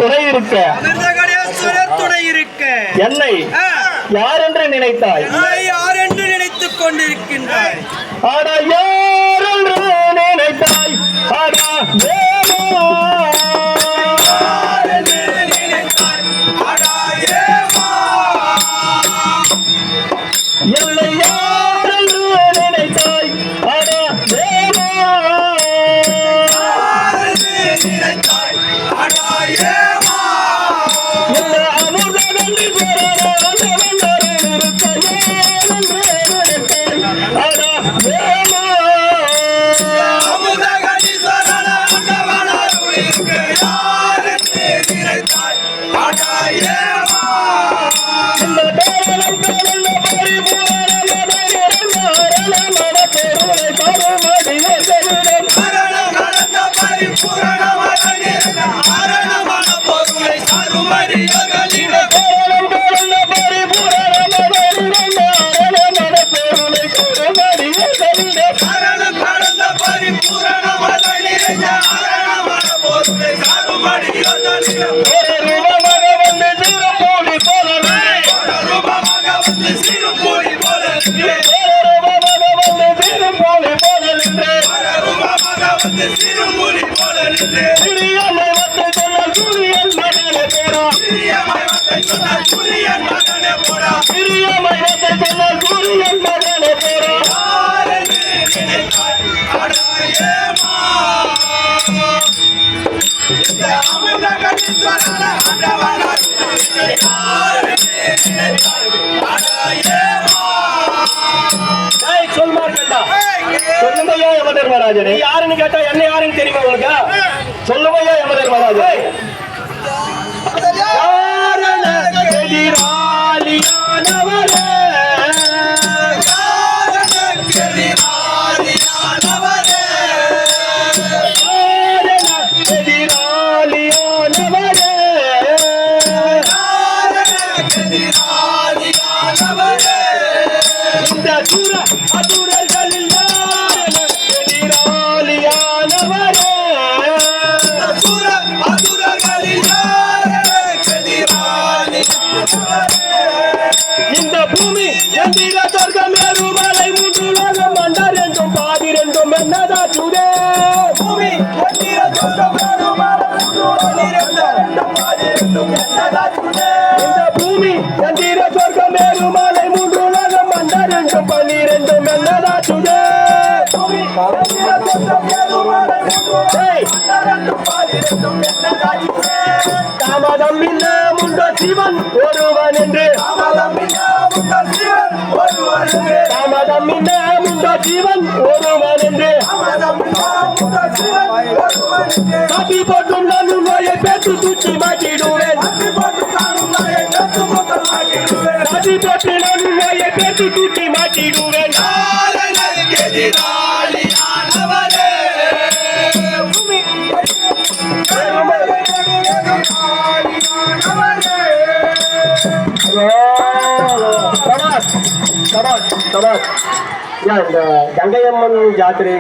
துணை இருக்க என்னை யார் என்று நினைத்தாய்? யார் என்று நினைத்துக் கொண்டிருக்கின்றாய்? ஆனா யார் என்று நினைத்தாய்? ஆனா யமதர்மராஜனே, யாருன்னு கேட்டா என்ன யாருன்னு தெரியுமா உங்களுக்கு? சொல்லுவையா யமதர்மராஜனே. இந்த பூமி எந்திர சொர்க்கம் ஏறுமலை மூன்றுலகம் மண்டரெண்டும் பாதிரெண்டும் என்னதாச்சுதே? பூமி எந்திர சொர்க்கம் ஏறுமலை மூன்றுலகம் பாதிரெண்டும் என்னதாச்சுதே? இந்த பூமி எந்திர சொர்க்கம் ஏறுமலை மூன்றுலகம் மண்டரெண்டும் பன்னிரெண்டும் என்னதாச்சுதே? பூமி எந்திர சொர்க்கம் ஏறுமலை மூன்றுலகம் பாதிரெண்டும் என்னதாச்சுதே? தாமதம் இல்ல முண்ட சிவன் ஒருவன் என்று, தாமதம் இல்ல முண்ட ஜீவன் ஒருவன் என்று காட்டி போட்டும் நான் நோயை பேச்சு தூக்கி மாட்டிடுவேன். காட்டி போட்டு நான் நோயை பேச்சு தூக்கி மாட்டிடுவேன். இந்த கங்கையம்மன் ஜாத்திரை